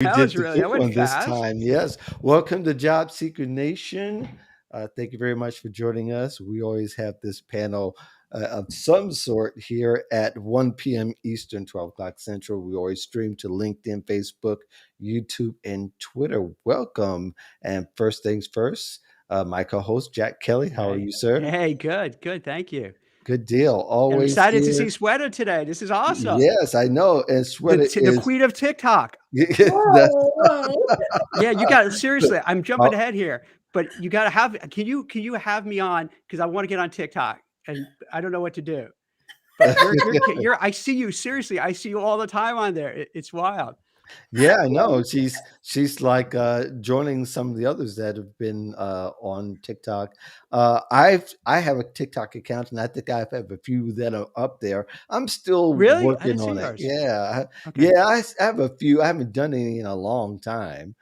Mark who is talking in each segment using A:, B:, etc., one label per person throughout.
A: We
B: That
A: did
B: was
A: the
B: really,
A: quick
B: that went
A: one this
B: fast.
A: time. Yes. Welcome to Job Seeker Nation. Thank you very much for joining us. We always have this panel of some sort here at 1 p.m. Eastern, 12 o'clock Central. We always stream to LinkedIn, Facebook, YouTube, and Twitter. Welcome. And first things first, my co host, Jack Kelly. How are
B: Hey,
A: you, sir?
B: hey, good. Thank you.
A: Good deal.
B: And I'm
A: Always
B: excited to see
A: here.
B: Sweta today. This is awesome.
A: Yes, I know. And Sweta
B: The
A: is,
B: queen of TikTok.
A: that's,
C: Whoa, whoa.
B: Yeah, you got seriously. I'm jumping
A: oh,
B: ahead here, but you got to have. Can you have me on because I want to get on TikTok and I don't know what to do. But you're. I see you seriously. I see you all the time on there. It's wild.
A: yeah, I know. She's like joining some of the others that have been on TikTok. I have a TikTok account, and I think I have a few that are up there. I'm still
B: Really, I
A: working
B: didn't see
A: on it.
B: yours.
A: Yeah,
B: Okay.
A: yeah. I have a few. I haven't done any in a long time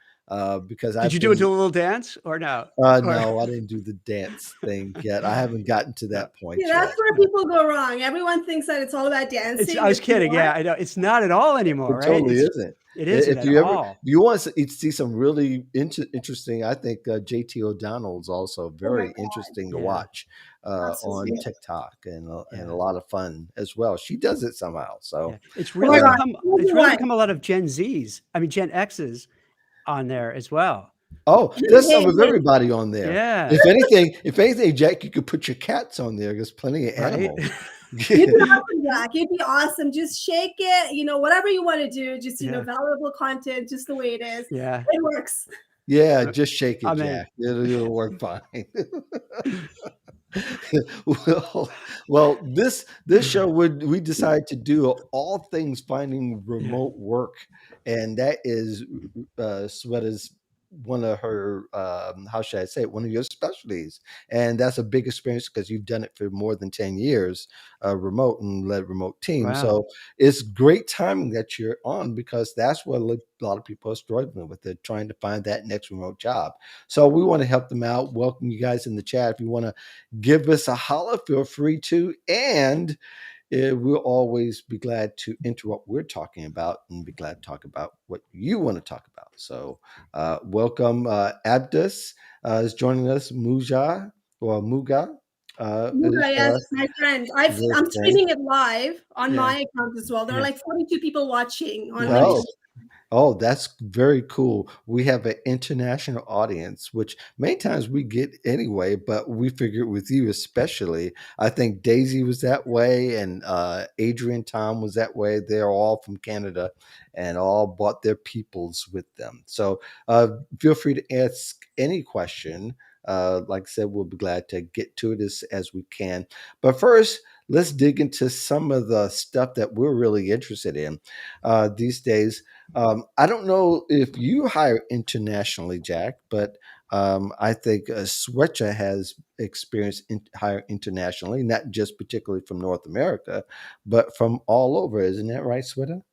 A: because
B: Did
A: I've
B: you do
A: been.
B: a little dance or no? Or
A: No, I didn't do the dance thing yet. I haven't gotten to
B: no.
A: that point
C: Yeah,
A: yet.
C: that's where people go wrong. Everyone thinks that it's all about
B: It's.
C: dancing.
B: I was
C: It's
B: kidding.
C: not.
B: Yeah, I know. It's not at all anymore,
A: It
B: right?
A: totally isn't.
B: It isn't
A: If
B: at
A: you ever, if
B: all.
A: you want to see some really interesting, I think JT O'Donnell is also
C: Oh my
A: very
C: God.
A: interesting to
B: Yeah,
A: watch on
C: Absolutely.
A: TikTok and a
B: yeah.
A: lot of fun as well. She does it somehow.
B: Yeah,
A: So,
B: it's
C: Oh my
B: really
A: uh,
C: God.
B: become
C: You'll be
B: it's really
C: right.
B: become a lot of Gen Zs. I mean, Gen Xs on there as well.
A: oh, there's some
C: Hey,
A: of
C: hey.
A: everybody on there.
B: Yeah,
A: If anything, Jack, you could put your cats on there. There's plenty of
B: right.
A: animals.
C: You'd be awesome, Jack. You'd be awesome. Just shake it. Whatever you want to do. Just,
B: Yeah,
C: valuable content, just the way it is.
B: yeah.
C: It works.
A: Yeah, just shake it,
B: I'm in.
A: Jack. It'll work fine. well, well, this show would we decided to do all things finding
B: Yeah,
A: remote work, and that is Sweta's one of her how should I say it, one of your specialties, and that's a big experience because you've done it for more than 10 years, remote and led remote teams.
B: wow.
A: So it's great timing that you're on because that's what a lot of people are struggling with. They're trying to find that next remote job. So we want to help them out. Welcome you guys in the chat. If you want to give us a holler, feel free to. And we'll always be glad to interrupt what we're talking about and be glad to talk about what you want to talk about. So, welcome. Abdus is joining us. Muga is
C: Muga, yes, my friend.
A: this
C: I'm
A: thing.
C: streaming it live on
B: Yeah,
C: my account as well. There are
B: yeah.
C: like 42 people watching on my
A: Oh,
B: Nice.
C: channel.
A: oh, that's very cool. We have an international audience, which many times we get anyway, but we figured with you especially. I think Daisy was that way, and Adrian Tom was that way. They're all from Canada and all brought their peoples with them. So feel free to ask any question. Like I said, we'll be glad to get to it as we can. But first, let's dig into some of the stuff that we're really interested in these days. I don't know if you hire internationally, Jack, but I think Swetcha has experience hire internationally, not just particularly from North America, but from all over. Isn't that right, Sweta?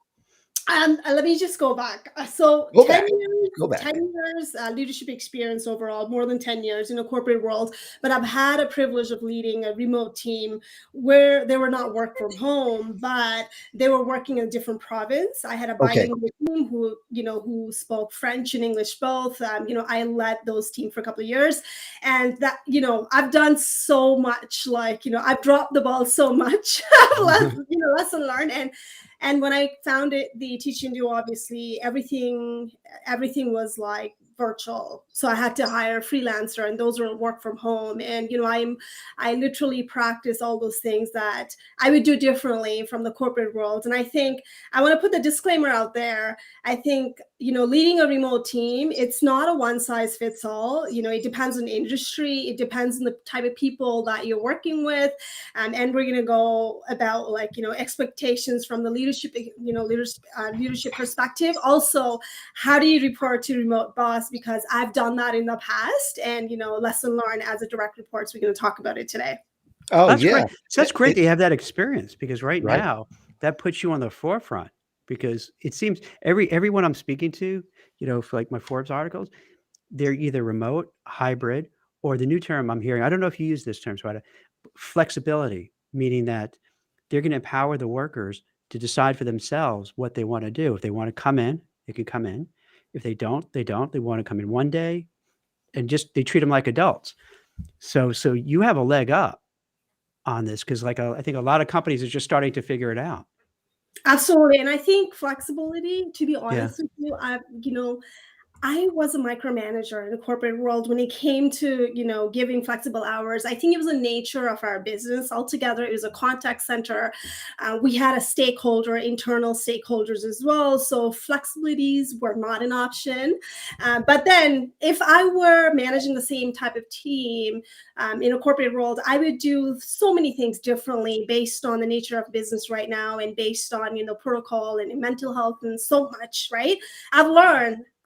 C: Let me just go back. So
A: Go
C: 10
A: back.
C: years,
A: Go
C: 10
A: back.
C: years leadership experience overall, more than 10 years in a corporate world. But I've had a privilege of leading a remote team where they were not work from home, but they were working in a different province. I had a
A: Okay.
C: bilingual team who spoke French and English both. I led those teams for a couple of years. And that, I've done so much, I've dropped the ball so much. Lesson learned. And when I founded the teaching duo, obviously everything was like virtual. So I had to hire a freelancer, and those were work from home. And I literally practice all those things that I would do differently from the corporate world. And I think I want to put the disclaimer out there. I think leading a remote team, it's not a one size fits all. It depends on industry. It depends on the type of people that you're working with. And we're going to go about expectations from the leadership perspective. Also, how do you report to remote boss? Because I've done that in the past, and lesson learned as a direct report. So we're going to talk about it today.
A: Oh
B: That's
A: yeah.
B: great. So that's great
A: It-
B: that you have that experience because right
A: right.
B: now that puts you on the forefront because it seems everyone I'm speaking to, for like my Forbes articles, they're either remote, hybrid, or the new term I'm hearing. I don't know if you use this term, Sweta, flexibility, meaning that they're going to empower the workers to decide for themselves what they want to do. If they want to come in, they can come in. If they don't, they don't. They want to come in one day, and just they treat them like adults. So you have a leg up on this because I think a lot of companies are just starting to figure it out.
C: Absolutely. And I think flexibility, to be
B: Yeah.
C: honest with you, I was a micromanager in the corporate world when it came to, giving flexible hours. I think it was the nature of our business altogether. It was a contact center. We had a stakeholder, internal stakeholders as well. So flexibilities were not an option. But then if I were managing the same type of team in a corporate world, I would do so many things differently based on the nature of business right now and based on, protocol and mental health and so much, right?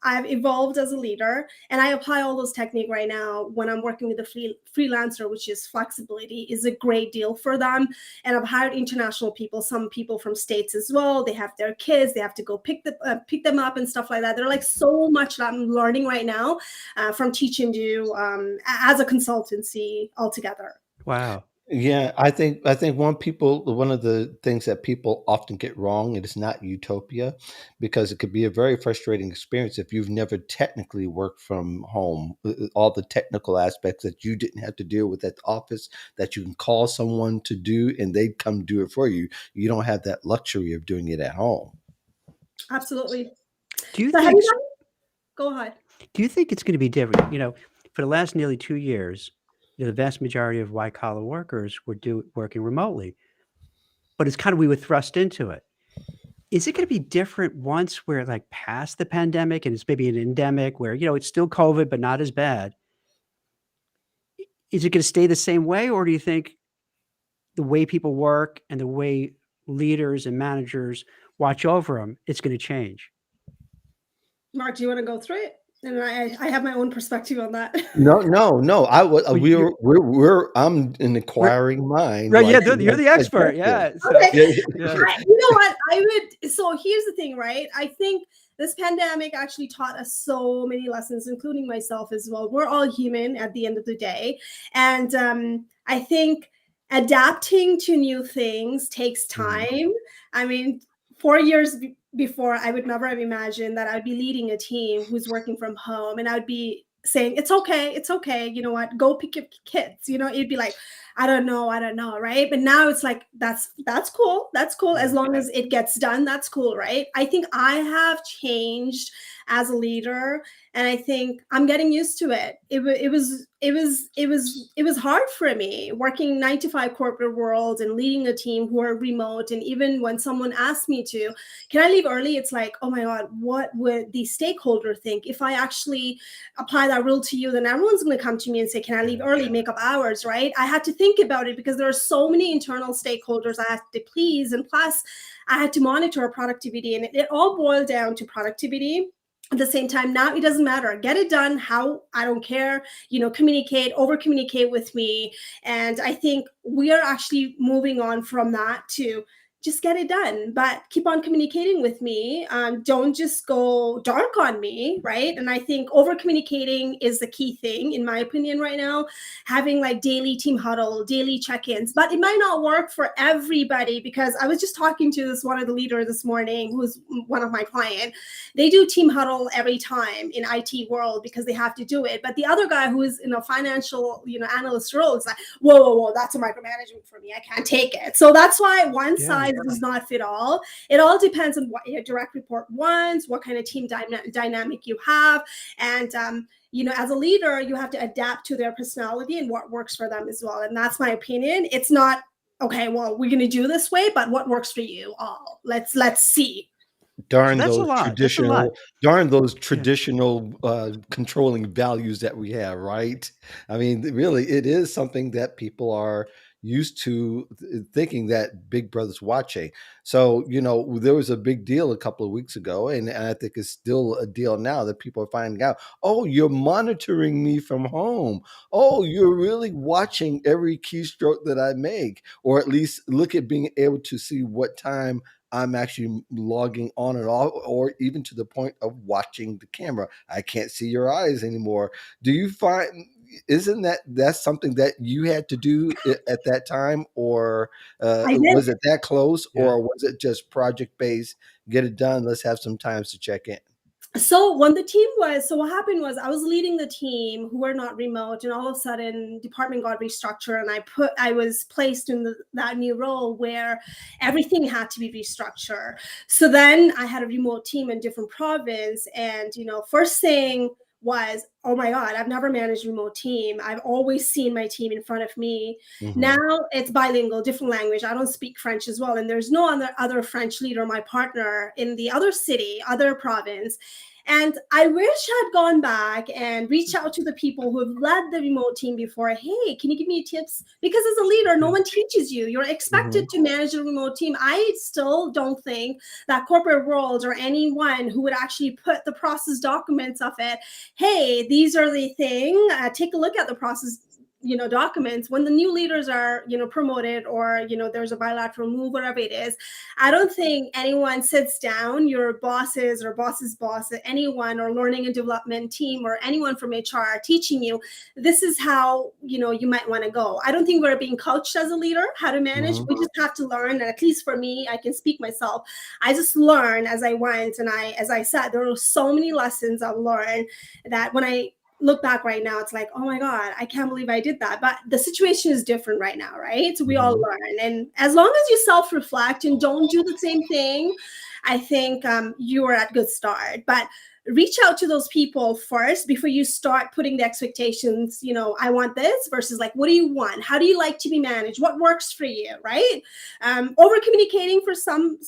C: I've evolved as a leader, and I apply all those techniques right now when I'm working with a freelancer, which is flexibility is a great deal for them. And I've hired international people, some people from states as well. They have their kids, they have to go pick them up and stuff like that. They're like so much that I'm learning right now from teaching you as a consultancy altogether.
B: Wow.
A: Yeah, I think one of the things that people often get wrong, it is not utopia, because it could be a very frustrating experience if you've never technically worked from home. All the technical aspects that you didn't have to deal with at the office, that you can call someone to do and they'd come do it for you. You don't have that luxury of doing it at home.
C: Absolutely.
B: Do you
C: So have
B: think?
C: you done? Go ahead.
B: Do you think it's going to be different? For the last nearly 2 years, the vast majority of white collar workers were working remotely, but it's kind of we were thrust into it. Is it going to be different once we're like past the pandemic and it's maybe an endemic where it's still COVID but not as bad? Is it going to stay the same way, or do you think the way people work and the way leaders and managers watch over them, it's going to change?
C: Mark, do you want to go through it? And I have my own perspective on that.
A: No, no, no. I would.
B: Well,
A: I'm an
B: we're
A: inquiring mind,
B: right. Yeah,
A: like the
B: you're
A: one
B: the expert.
A: suggested.
B: Yeah. So
C: Okay.
A: Yeah,
B: yeah.
C: You know what? So here's the thing, right? I think this pandemic actually taught us so many lessons, including myself as well. We're all human at the end of the day. And I think adapting to new things takes
A: Mhm.
C: time. I mean, 4 years before, I would never have imagined that I'd be leading a team who's working from home and I'd be saying, it's okay, it's okay. You know what? Go pick your kids. It'd be like, I don't know, right? But now it's like that's cool. That's cool as
B: Yeah.
C: long as it gets done. That's cool, right? I think I have changed as a leader, and I think I'm getting used to it. It was hard for me working 9 to 5 corporate world and leading a team who are remote. And even when someone asked me to, can I leave early? It's like, oh my God, what would the stakeholder think if I actually apply that rule to you? Then everyone's going to come to me and say, can I leave
B: Yeah.
C: early, make up hours, right? I had to think about it because there are so many internal stakeholders I have to please. And plus, I had to monitor productivity. And it all boiled down to productivity. At the same time, now it doesn't matter. Get it done. How? I don't care. Communicate, over communicate with me. And I think we are actually moving on from that to just get it done, but keep on communicating with me. Don't just go dark on me, right? And I think over communicating is the key thing, in my opinion, right now. Having like daily team huddle, daily check-ins, but it might not work for everybody, because I was just talking to one of the leaders this morning, who's one of my clients. They do team huddle every time in IT world because they have to do it. But the other guy who is in a financial, analyst role is like, whoa, whoa, whoa, that's a micromanagement for me. I can't take it. So that's why one
B: Yeah.
C: size does not fit all. It all depends on what your direct report wants, what kind of team dynamic you have. And, as a leader, you have to adapt to their personality and what works for them as well. And that's my opinion. It's not, okay, well, we're going to do this way, but what works for you all? Let's see.
A: Darn
B: That's a
A: those
B: lot. That's a lot.
A: traditional, darn those
B: Yeah.
A: traditional controlling values that we have, right? I mean, really, it is something that people are used to thinking that Big Brother's watching. So, there was a big deal a couple of weeks ago, and I think it's still a deal now that people are finding out, oh, you're monitoring me from home. Oh, you're really watching every keystroke that I make, or at least look at being able to see what time I'm actually logging on and off, or even to the point of watching the camera. I can't see your eyes anymore. Do you find, isn't that's something that you had to do at that time, or
C: I did.
A: was it that close,
B: Yeah.
A: or was it just project based? Get it done. Let's have some times to check in.
C: So when the team was, so what happened was I was leading the team who were not remote, and all of a sudden department got restructured, and I was placed in that new role where everything had to be restructured. So then I had a remote team in different province, and first thing was, oh my God, I've never managed a remote team. I've always seen my team in front of me. Now
A: Hmm.
C: it's bilingual, different language. I don't speak French as well, and there's no other French leader, my partner in the other city, other province. And I wish I'd gone back and reached out to the people who have led the remote team before. Hey, can you give me tips? Because as a leader, no one teaches you. You're expected
A: Hmm.
C: to manage a remote team. I still don't think that corporate world or anyone who would actually put the process documents of it, hey, these are the thing, take a look at the process documents when the new leaders are promoted, or there's a bilateral move, whatever it is. I don't think anyone sits down, your bosses or boss's boss, anyone, or learning and development team, or anyone from HR teaching you this is how you might want to go. I don't think we're being coached as a leader how to manage.
A: Hmm.
C: We just have to learn, and at least for me, I can speak myself. I just learned as I went, and as I said, there were so many lessons I've learned that when I look back right now, it's like, oh my God, I can't believe I did that. But the situation is different right now, right? So we all
A: Hmm.
C: learn. And as long as you self-reflect and don't do the same thing, I think you are at good start. But reach out to those people first before you start putting the expectations, I want this versus like, what do you want? How do you like to be managed? What works for you, right? Over communicating for some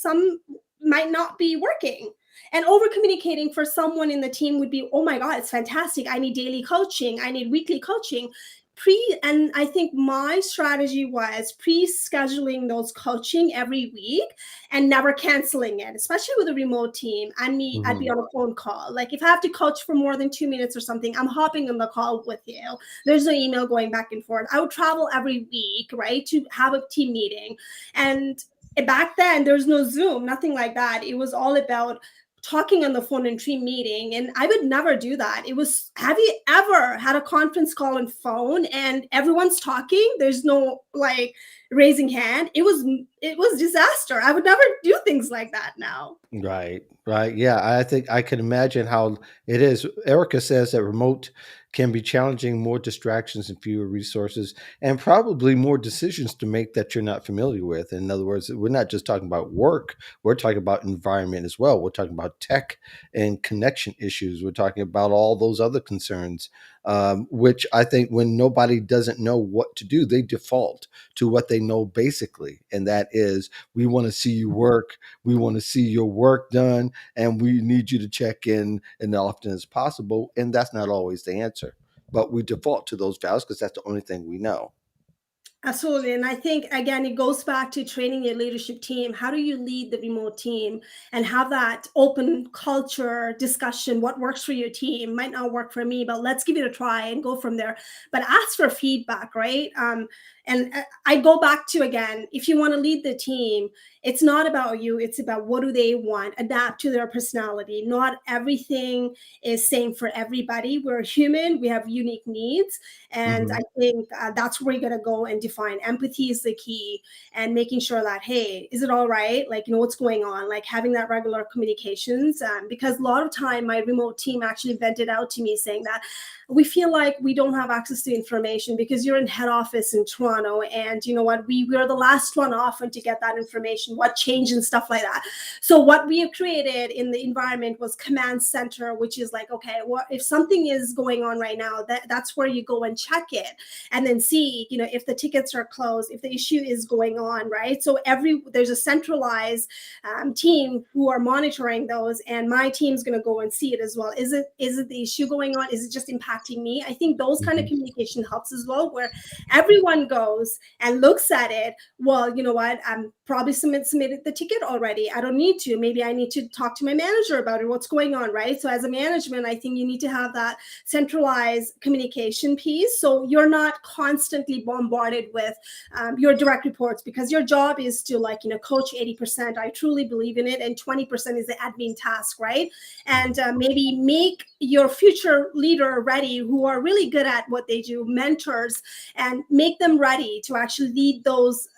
C: might not be working, and over communicating for someone in the team would be, oh my God, it's fantastic. I need daily coaching. I need weekly coaching. And I think my strategy was pre-scheduling those coaching every week and never canceling it, especially with a remote team. I'd be
A: Hmm.
C: on a phone call. Like if I have to coach for more than 2 minutes or something, I'm hopping on the call with you. There's no email going back and forth. I would travel every week, right, to have a team meeting. And back then there's no Zoom, nothing like that. It was all about talking on the phone and team meeting, and I would never do that. It was, have you ever had a conference call on phone and everyone's talking, there's no like raising hand? It was disaster. I would never do things like that now.
A: Right, right. Yeah, I think I can imagine how it is. Erica says that remote can be challenging, more distractions and fewer resources, and probably more decisions to make that you're not familiar with. In other words, we're not just talking about work, we're talking about environment as well. We're talking about tech and connection issues. We're talking about all those other concerns, which I think when nobody doesn't know what to do, they default to what they know basically. And that is, we want to see you work, we want to see your work done, and we need you to check in as often as possible. And that's not always the answer, but we default to those values because that's the only thing we know.
C: Absolutely. And I think, again, it goes back to training your leadership team. How do you lead the remote team and have that open culture discussion? What works for your team might not work for me, but let's give it a try and go from there. But ask for feedback, right? And I go back to, again, if you want to lead the team, it's not about you, it's about what do they want, adapt to their personality. Not everything is same for everybody. We're human, we have unique needs. And I
A: Hmm.
C: think that's where you're going to go and define. Empathy is the key, and making sure that, hey, is it all right? Like, what's going on? Like having that regular communications. Because a lot of time, my remote team actually vented out to me saying that we feel like we don't have access to information because you're in head office in Toronto. And you know what? We're the last one often to get that information, what changed and stuff like that. So what we have created in the environment was command center, which is like, okay, what if something is going on right now, that's where you go and check it and then see, if the tickets are closed, if the issue is going on, right? So there's a centralized team who are monitoring those, and my team's going to go and see it as well. Is it the issue going on? Is it just impacting me? I think those kind of
A: Hmm.
C: communication helps as well, where everyone goes and looks at it. Well, you know what? I'm probably submitted the ticket already. I don't need to. Maybe I need to talk to my manager about it. What's going on, right? So as a management, I think you need to have that centralized communication piece, so you're not constantly bombarded with your direct reports, because your job is to, like, coach 80%. I truly believe in it, and 20% is the admin task, right? And maybe make your future leader ready, who are really good at what they do, mentors, and make them ready to actually lead those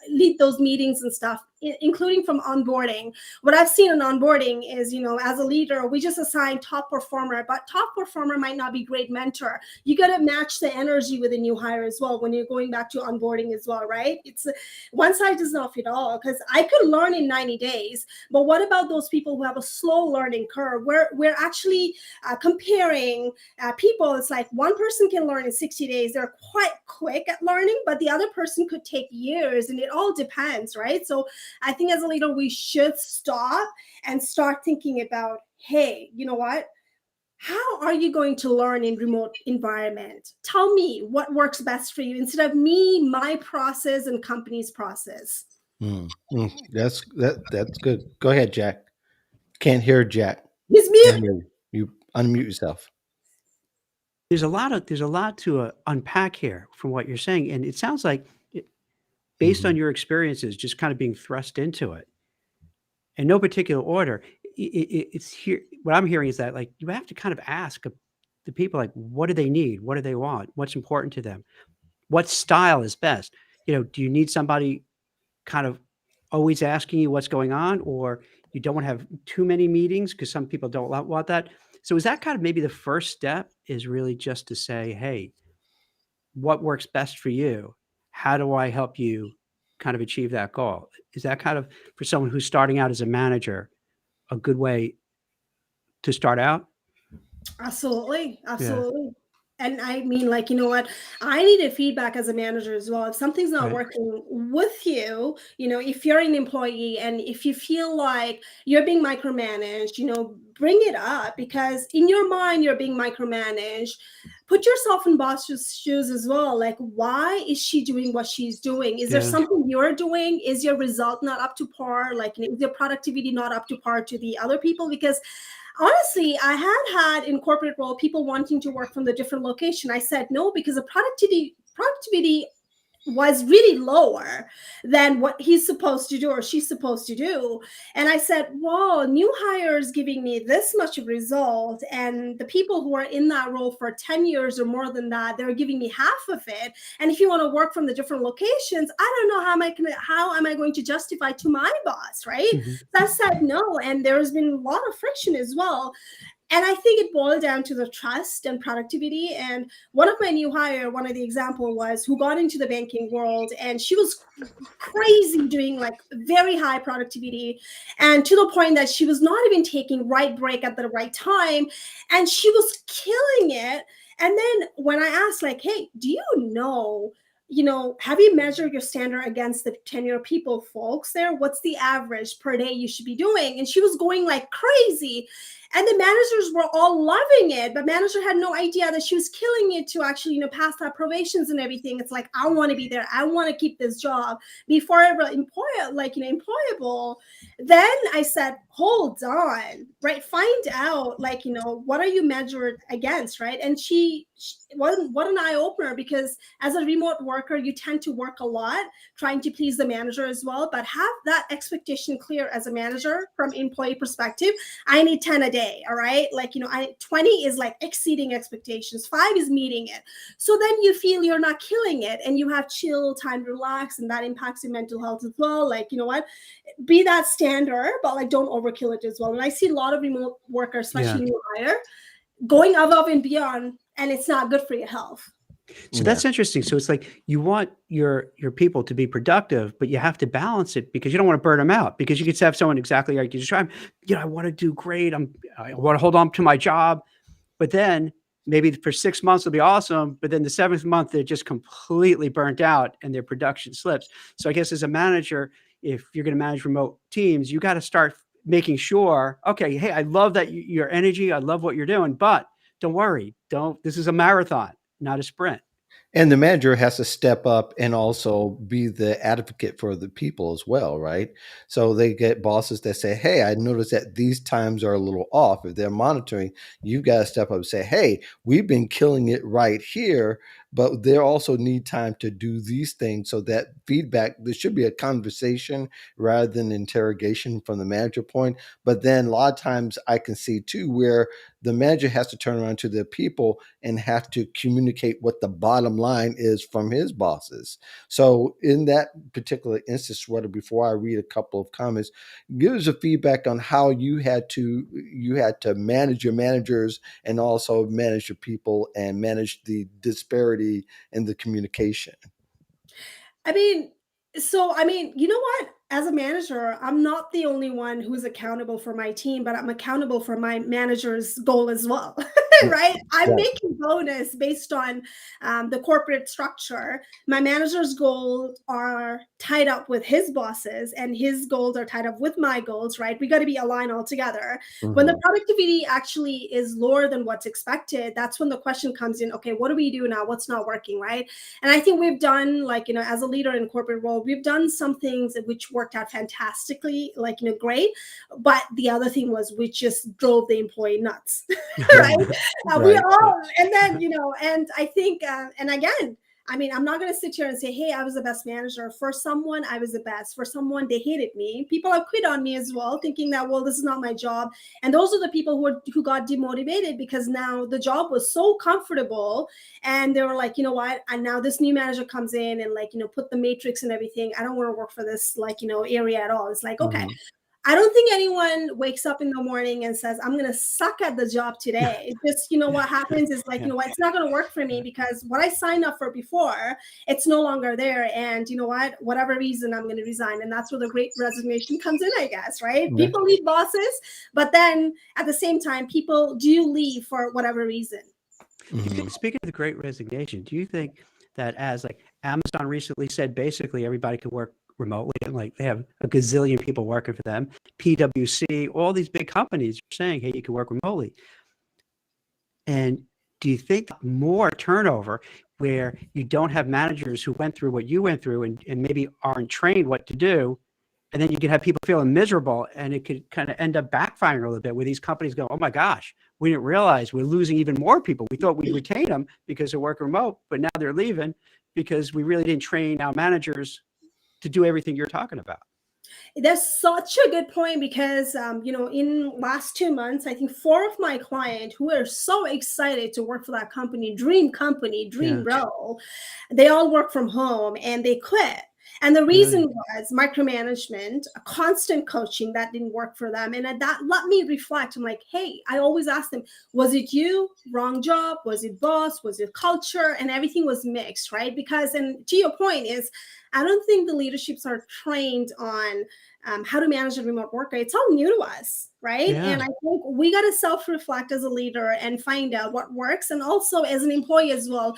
C: meetings and stuff including from onboarding. What I've seen in onboarding is, as a leader, we just assign top performer, but top performer might not be great mentor. You got to match the energy with a new hire as well when you're going back to onboarding as well, right? It's one size does not fit all, because I could learn in 90 days, but what about those people who have a slow learning curve? We're actually comparing people. It's like one person can learn in 60 days. They're quite quick at learning, but the other person could take years, and it all depends, right? So I think as a leader, we should stop and start thinking about, hey, you know what? How are you going to learn in remote environment? Tell me what works best for you, instead of me, my process, and company's process.
A: That's good. Go ahead, Jack. Can't hear Jack.
C: He's
A: Can't
C: mute.
A: hear you. You unmute yourself.
B: There's a lot to unpack here from what you're saying, and it sounds like, based on your experiences, just kind of being thrust into it in no particular order. It's here. What I'm hearing is that, like, you have to kind of ask the people, like, what do they need? What do they want? What's important to them? What style is best? Do you need somebody kind of always asking you what's going on, or you don't want to have too many meetings because some people don't want that? So is that kind of maybe the first step, is really just to say, hey, what works best for you? How do I help you kind of achieve that goal? Is that kind of, for someone who's starting out as a manager, a good way to start out?
C: Absolutely.
B: Yeah.
C: Absolutely. And I mean, like, you know what? I needed feedback as a manager as well. If something's not
B: Right.
C: working with you, if you're an employee and if you feel like you're being micromanaged, bring it up, because in your mind, you're being micromanaged. Put yourself in boss's shoes as well. Like, why is she doing what she's doing? Is there
B: Yeah.
C: something you're doing? Is your result not up to par? Like, is your productivity not up to par to the other people? Because honestly, I had in corporate role people wanting to work from the different location. I said no, because the productivity was really lower than what he's supposed to do or she's supposed to do. And I said, whoa, new hires giving me this much of result, and the people who are in that role for 10 years or more than that, they're giving me half of it. And if you want to work from the different locations, I don't know how am I going to justify to my boss, right?
B: Mhm.
C: So I said no, and there's been a lot of friction as well. And I think it boiled down to the trust and productivity. And one of my new hire, one of the example was, who got into the banking world, and she was crazy doing like very high productivity, and to the point that she was not even taking right break at the right time, and she was killing it. And then when I asked, like, hey, do have you measured your standard against the tenure people folks there? What's the average per day you should be doing? And she was going like crazy. And the managers were all loving it, but manager had no idea that she was killing it to actually, pass that probations and everything. It's like, I want to be there. I want to keep this job before ever employable. Then I said, hold on, right? Find out, like, what are you measured against, right? And she wasn't, what an eye opener, because as a remote worker, you tend to work a lot trying to please the manager as well, but have that expectation clear as a manager from employee perspective. I need 10 a day. All right. Like, 20 is like exceeding expectations. 5 is meeting it. So then you feel you're not killing it, and you have chill time to relax, and that impacts your mental health as well. Like, be that standard, but like, don't overkill it as well. And I see a lot of remote workers, especially
B: Yeah.
C: new hire, going above and beyond, and it's not good for your health.
B: So
A: Yeah.
B: that's interesting. So it's like, you want your people to be productive, but you have to balance it, because you don't want to burn them out. Because you could have someone exactly like you described, I want to do great. I want to hold on to my job, but then maybe for 6 months it'll be awesome, but then the 7th month they're just completely burnt out and their production slips. So I guess as a manager, if you're going to manage remote teams, you got to start making sure, okay, hey, I love that your energy, I love what you're doing, but don't worry, this is a marathon, not a sprint.
A: And the manager has to step up and also be the advocate for the people as well, right? So they get bosses that say, hey, I noticed that these times are a little off. If they're monitoring, you've got to step up and say, hey, we've been killing it right here. but they also need time to do these things. So that feedback, there should be a conversation rather than interrogation from the manager point. But then a lot of times I can see too where the manager has to turn around to their people and have to communicate what the bottom line is from his bosses. So in that particular instance, whether before I read a couple of comments, give us a feedback on how you had to manage your managers and also manage your people and manage the disparity in the communication.
C: I mean, you know what? As a manager, I'm not the only one who's accountable for my team, but I'm accountable for my manager's goal as well, right? I'm
A: Right.
C: making bonus based on the corporate structure. My manager's goals are tied up with his bosses, and his goals are tied up with my goals, right? We got to be aligned all together. When the
A: Mhm.
C: productivity actually is lower than what's expected, that's when the question comes in, okay, what do we do now? What's not working, right? And I think we've done, like, as a leader in corporate role, we've done some things which worked out fantastically, like, great. But the other thing was we just drove the employee nuts, right? We
A: Right.
C: all, and then, and I think, and again, I'm not going to sit here and say, hey, I was the best manager. For someone, I was the best. For someone, they hated me. People have quit on me as well, thinking that, well, this is not my job. And those are the people who got demotivated because now the job was so comfortable, and they were like, you know what? And now this new manager comes in and, like, put the matrix and everything. I don't want to work for this, like, area at all. It's like, okay,
A: Mhm.
C: I don't think anyone wakes up in the morning and says, I'm going to suck at the job today. It's just, what happens is, like,
B: Yeah.
C: what, it's not going to work for me because what I signed up for before, it's no longer there. And you know what, whatever reason, I'm going to resign. And that's where the great resignation comes in, I guess, right?
A: Yeah.
C: People leave bosses, but then at the same time, people do leave for whatever reason.
B: Do you think,
A: Mhm.
B: speaking of the Great Resignation, do you think that, as like Amazon recently said, basically everybody can work remotely, and like they have a gazillion people working for them, PwC, all these big companies are saying, hey, you can work remotely. And do you think more turnover where you don't have managers who went through what you went through and maybe aren't trained what to do, and then you can have people feeling miserable, and it could kind of end up backfiring a little bit where these companies go, oh my gosh, we didn't realize we're losing even more people. We thought we'd retain them because they're working remote, but now they're leaving because we really didn't train our managers to do everything you're talking about.
C: That's such a good point because, in last 2 months, I think 4 of my clients who are so excited to work for that company, dream
B: Yeah,
C: role, they all work from home and they quit. And the reason
B: really.
C: was micromanagement, a constant coaching that didn't work for them. And that let me reflect. I'm like, hey, I always ask them, was it you? Wrong job? Was it boss? Was it culture? And everything was mixed, right? Because, and to your point is, I don't think the leaderships are trained on how to manage a remote worker. It's all new to us, right?
B: Yeah.
C: And I think we got to self-reflect as a leader and find out what works. And also as an employee as well,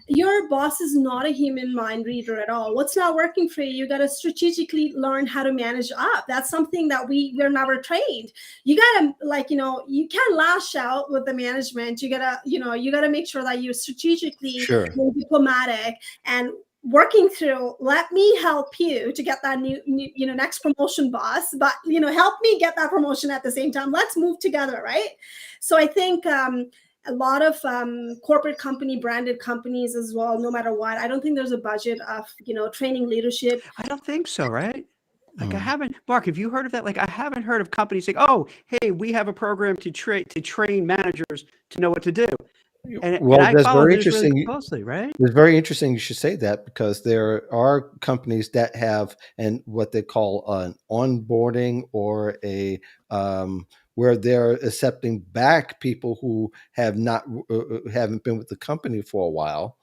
C: your boss is not a human mind reader at all. What's not working for you, you got to strategically learn how to manage up. That's something that we're never trained. You got to, like, you can't lash out with the management. You got to make sure that you're strategically
A: Sure.
C: diplomatic and working through, let me help you to get that new next promotion, boss, but help me get that promotion at the same time. Let's move together, right? So I think a lot of corporate company branded companies as well, no matter what, I don't think there's a budget of training leadership.
B: I don't think so, right? Like I
A: Mm.
B: haven't, Mark, have you heard of that? Like I haven't heard of companies saying, "Oh, hey, we have a program to train managers to know what to do." And
A: Well,
B: I
A: that's
B: follow
A: very
B: this really
A: interesting.
B: closely, right?
A: It's very interesting you should say that because there are companies that have and what they call an onboarding or a where they're accepting back people who haven't been with the company for a while,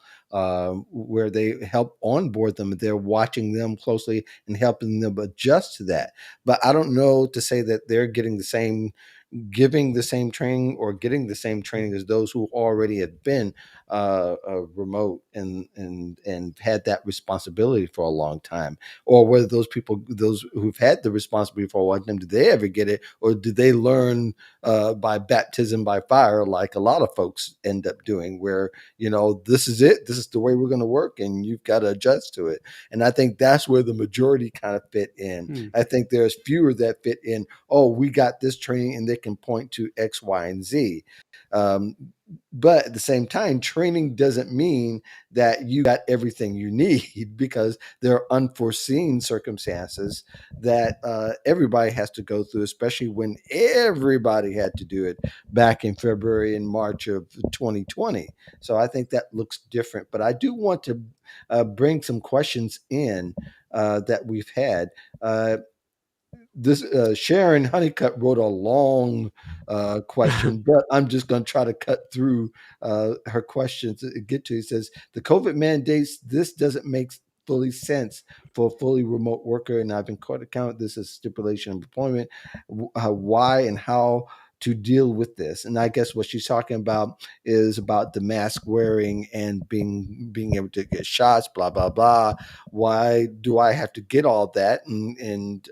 A: where they help onboard them. They're watching them closely and helping them adjust to that. But I don't know to say that they're getting the same giving the same training or getting the same training as those who already had been remote and had that responsibility for a long time, or whether those who've had the responsibility for a long time, did they ever get it, or did they learn by baptism by fire, like a lot of folks end up doing, where this is it, this is the way we're going to work, and you've got to adjust to it. And I think that's where the majority kind of fit in.
B: Hmm.
A: I think there's fewer that fit in. Oh, we got this training, and they can point to X, Y, and Z. Um, but at the same time, training doesn't mean that you got everything you need because there are unforeseen circumstances that everybody has to go through, especially when everybody had to do it back in February and March of 2020. So I think that looks different. But I do want to bring some questions in that we've had. This Sharon Honeycutt wrote a long question, but I'm just going to try to cut through her questions to get to. It says the COVID mandates. This doesn't make fully sense for a fully remote worker, and I've been caught account. This is stipulation of employment. Why and how to deal with this? And I guess what she's talking about is about the mask wearing and being able to get shots. Blah blah blah. Why do I have to get all that? And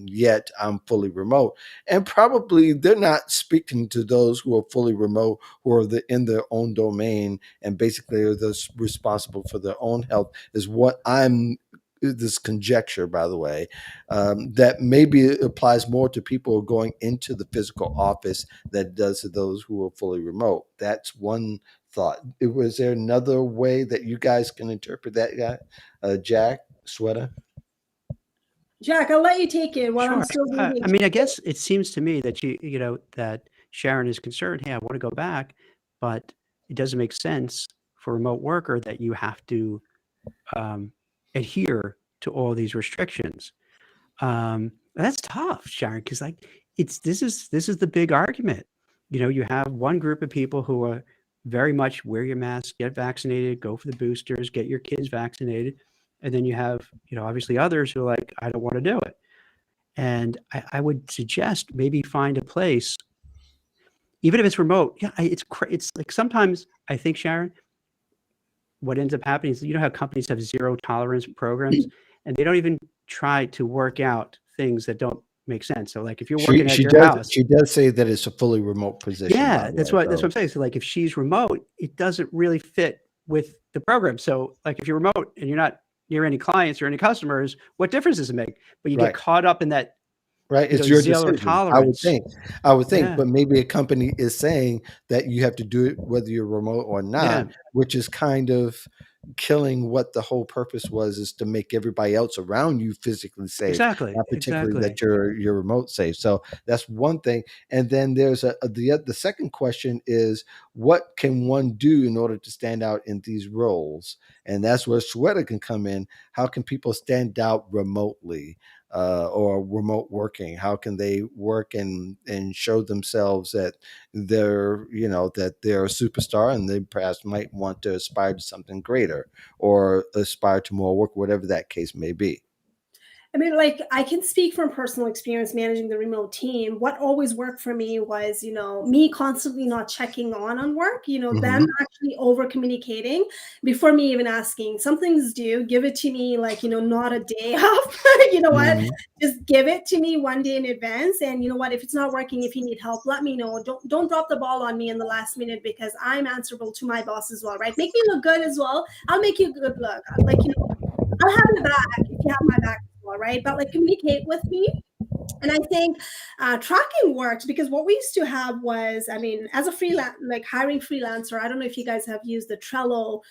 A: yet I'm fully remote. And probably they're not speaking to those who are fully remote, who are in their own domain and basically are those responsible for their own health, is what I'm this conjecture, by the way, that maybe it applies more to people who are going into the physical office that does to those who are fully remote. That's one thought. Was there another way that you guys can interpret that, guy? Jack, Sweta?
C: Jack, I'll let you take it while I'm
B: Sure.
C: still reading.
B: I mean, I guess it seems to me that that Sharon is concerned. Hey, I want to go back, but it doesn't make sense for a remote worker that you have to adhere to all these restrictions. That's tough, Sharon, because like this is the big argument. You have one group of people who are very much wear your mask, get vaccinated, go for the boosters, get your kids vaccinated, and then you have obviously others who are like, I don't want to do it. And I would suggest maybe find a place, even if it's remote. Yeah, it's like sometimes I think, Sharon, what ends up happening is how companies have zero tolerance programs, and they don't even try to work out things that don't make sense. So, like if you're working at your house,
A: she does say that it's a fully remote position.
B: yeah,
A: by the
B: that's
A: way,
B: what I'm saying. So, like if she's remote, it doesn't really fit with the program. So, like if you're remote and you're not near any clients or any customers, what difference does it make? But you
A: right.
B: get caught up in that
A: Right, it's your
B: zero
A: decision.
B: tolerance.
A: I would think,
B: Yeah,
A: but maybe a company is saying that you have to do it whether you're remote or
B: yeah,
A: not, which is kind of killing what the whole purpose was, is to make everybody else around you physically safe,
B: exactly,
A: not particularly
B: exactly.
A: that you're remote safe. So that's one thing. And then there's the second question is, what can one do in order to stand out in these roles? And that's where Sweta can come in. How can people stand out remotely? Or remote working, how can they work and show themselves that they're a superstar, and they perhaps might want to aspire to something greater or aspire to more work, whatever that case may be.
C: I mean, like, I can speak from personal experience managing the remote team. What always worked for me was, me constantly not checking on work, them
A: Mm-hmm.
C: actually over communicating before me even asking. Something's due, give it to me, like, not a day off. You know what?
A: Mm-hmm.
C: Just give it to me one day in advance. And you know what? If it's not working, if you need help, let me know. Don't drop the ball on me in the last minute, because I'm answerable to my boss as well, right? Make me look good as well. I'll make you good look. Like, I'll have your back if you have my back as well, right? But like, communicate with me. And I think tracking works, because what we used to have was, I mean, as a freelance, like hiring freelancer, I don't know if you guys have used the Trello.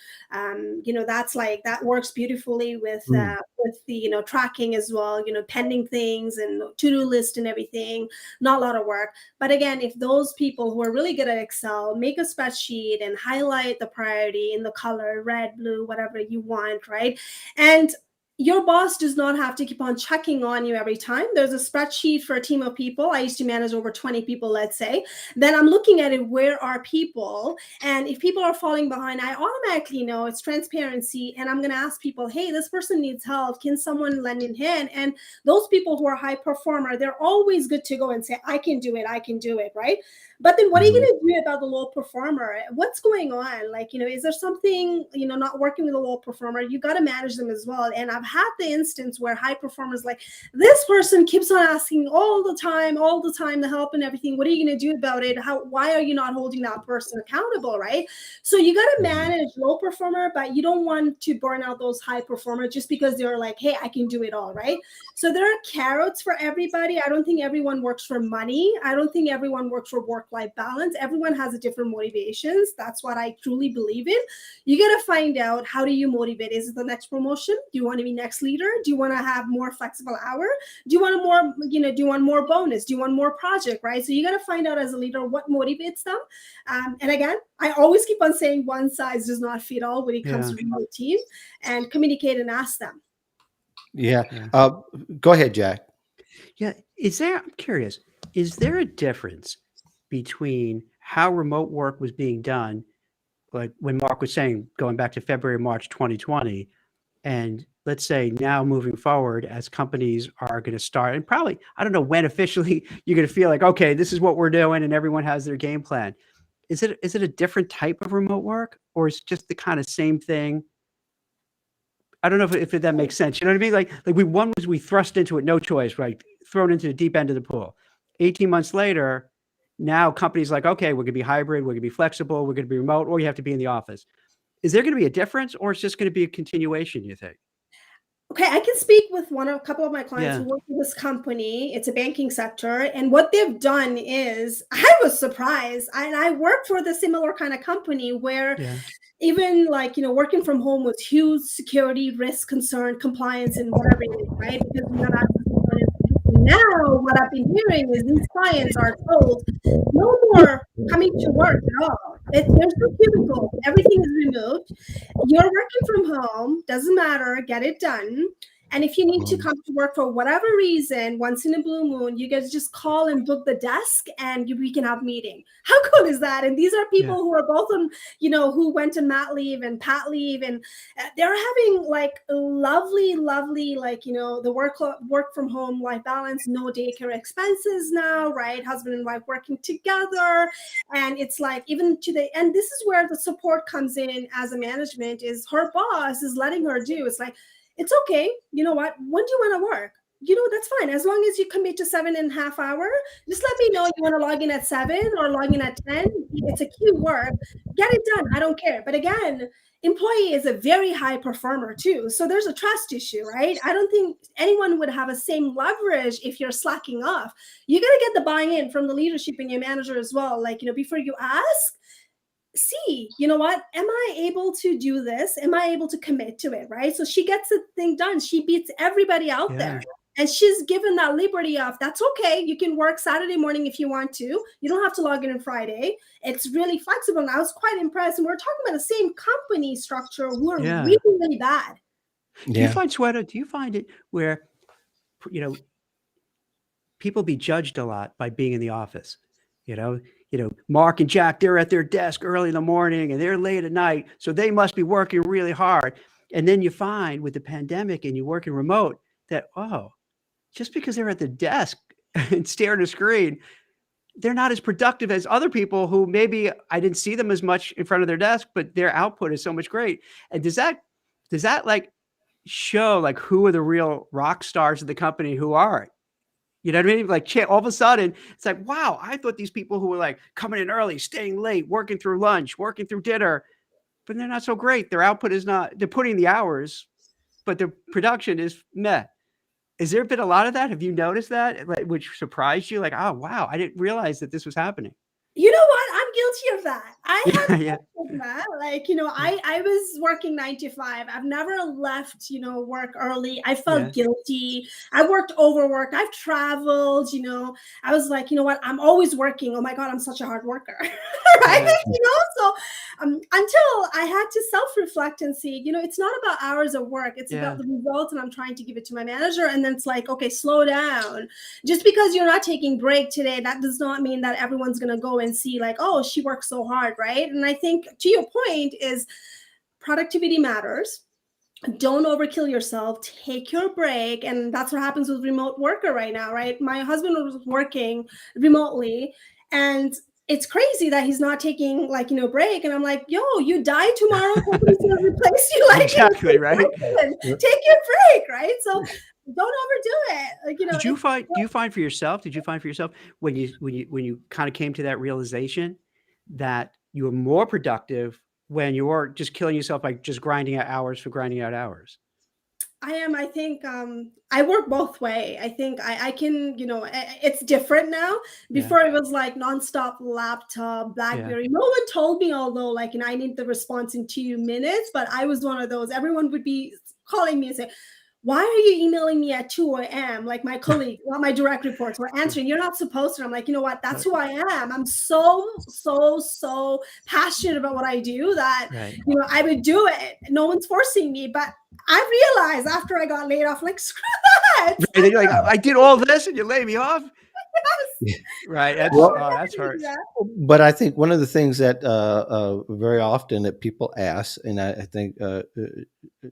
C: That's like, that works beautifully with the tracking as well. Pending things and to-do list and everything. Not a lot of work, but again, if those people who are really good at Excel make a spreadsheet and highlight the priority in the color red, blue, whatever you want, right? And your boss does not have to keep on checking on you every time. There's a spreadsheet for a team of people. I used to manage over 20 people, let's say. Then I'm looking at it, where are people? And if people are falling behind, I automatically know it's transparency. And I'm going to ask people, hey, this person needs help. Can someone lend a hand? And those people who are high performer, they're always good to go and say, I can do it, right? But then what are you going to do about the low performer? What's going on? Like, is there something, not working with a low performer? You got to manage them as well. And I've had the instance where high performers, like, this person keeps on asking all the time the help and everything. What are you going to do about it? Why are you not holding that person accountable, right? So you got to manage low performer, but you don't want to burn out those high performers just because they're like, hey, I can do it all, right? So there are carrots for everybody. I don't think everyone works for money. I don't think everyone works for work work-life balance. Everyone has a different motivations. That's what I truly believe in. You got to find out, how do you motivate? Is it the next promotion? Do you want to be next leader? Do you want to have more flexible hour? Do you want more, do you want more bonus? Do you want more project, right? So you got to find out as a leader what motivates them. And again, I always keep on saying one size does not fit all when it comes to remote team, and communicate and ask them.
A: Yeah. Go ahead, Jack.
B: Yeah. I'm curious, is there a difference between how remote work was being done, like when Mark was saying, going back to February, March 2020, and let's say now moving forward as companies are going to start, and probably, I don't know when officially you're going to feel like, okay, this is what we're doing and everyone has their game plan. Is it a different type of remote work, or is it just the kind of same thing? I don't know if that makes sense. You know what I mean? Like we thrust into it, no choice, right? Thrown into the deep end of the pool. 18 months later, now companies like, okay, we're going to be hybrid, we're going to be flexible, we're going to be remote, or you have to be in the office. Is there going to be a difference, or it's just going to be a continuation, you think?
C: Okay, I can speak with a couple of my clients who work in this company. It's a banking sector. And what they've done is, I was surprised. I work for the similar kind of company where even working from home was huge security, risk, concern, compliance, and whatever it is, right? Because we have access to information. Now, what I've been hearing is these clients are told no more coming to work at all. There's no cubicle. Everything is removed. You're working from home. Doesn't matter. Get it done. And if you need to come to work for whatever reason, once in a blue moon, you guys just call and book the desk, and we can have meeting. How cool is that? And these are people who are both on, who went on mat leave and pat leave, and they're having like lovely, the work from home life balance, no daycare expenses now, right? Husband and wife working together. And it's like, even to the end, this is where the support comes in as a management, is her boss is letting her do. It's like, it's okay. You know what? When do you want to work? That's fine. As long as you commit to 7.5 hours, just let me know you want to log in at 7 or log in at 10. It's a key work. Get it done. I don't care. But again, employee is a very high performer too. So there's a trust issue, right? I don't think anyone would have a same leverage if you're slacking off. You got to get the buy-in from the leadership and your manager as well. Before you ask, see, you know what? Am I able to do this? Am I able to commit to it? Right. So she gets the thing done. She beats everybody out there. And she's given that liberty of, that's okay. You can work Saturday morning if you want to. You don't have to log in on Friday. It's really flexible. And I was quite impressed. And we're talking about the same company structure. We're really, really bad.
B: Do you find, Sweta, do you find it where, people be judged a lot by being in the office? Mark and Jack, they're at their desk early in the morning and they're late at night, so they must be working really hard. And then you find with the pandemic and you work in remote that, just because they're at the desk and staring at a screen, they're not as productive as other people who maybe I didn't see them as much in front of their desk, but their output is so much great. And does that like show like who are the real rock stars of the company who aren't? You know what I mean? Like all of a sudden, it's like, wow, I thought these people who were like coming in early, staying late, working through lunch, working through dinner, but they're not so great. Their output is not, they're putting the hours, but their production is meh. Has there been a lot of that? Have you noticed that, which surprised you? Like, oh, wow, I didn't realize that this was happening.
C: You know what? I'm guilty of that. I have that. I was working 9 to 5. I've never left, work early. I felt guilty. I worked overworked. I've traveled, I was like, you know what? I'm always working. Oh my God, I'm such a hard worker. Right? So until I had to self-reflect and see, it's not about hours of work. It's about the results, and I'm trying to give it to my manager. And then it's like, okay, slow down. Just because you're not taking break today, that does not mean that everyone's going to go and see like, oh, she works so hard, right? And I think to your point is productivity matters. Don't overkill yourself. Take your break. And that's what happens with remote worker right now, right? My husband was working remotely, and it's crazy that he's not taking break. And I'm like, yo, you die tomorrow, nobody's gonna replace you.
B: Exactly, right?
C: Take your break, right? So don't overdo it.
B: Did you find for yourself when you kind of came to that realization that you were more productive when you were just killing yourself by just grinding out hours for grinding out hours?
C: I am. I think I work both way. I think I can, it's different now.
B: Yeah.
C: Before it was like nonstop laptop,
B: Yeah.
C: BlackBerry. No one told me, although, like, I need the response in 2 minutes, but I was one of those. Everyone would be calling me and say, why are you emailing me at 2 a.m.? Like my colleague, well, my direct reports were answering. You're not supposed to. I'm like, you know what? That's
B: Right.
C: who I am. I'm so, so, so passionate about what I do that,
B: Right.
C: I would do it. No one's forcing me. But I realized after I got laid off, like, screw that.
B: And then you're like, I did all this and you lay me off? Right.
C: No,
A: Well,
C: I
B: That's
C: didn't do
B: hurts.
C: that.
A: but I think one of the things that very often that people ask, and I think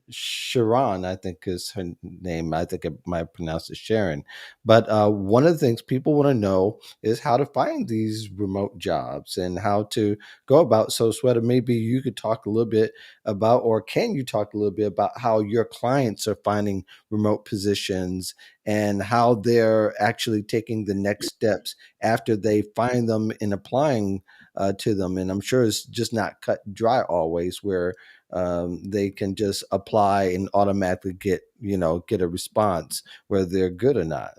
A: Sharon, I think is her name. I think I might pronounce it Sharon. But one of the things people want to know is how to find these remote jobs and how to go about. So, Sweta, maybe you could talk a little bit about, or can you talk a little bit about how your clients are finding remote positions and how they're actually taking the next steps after they find them and applying to them. And I'm sure it's just not cut dry always where they can just apply and automatically get a response whether they're good or not.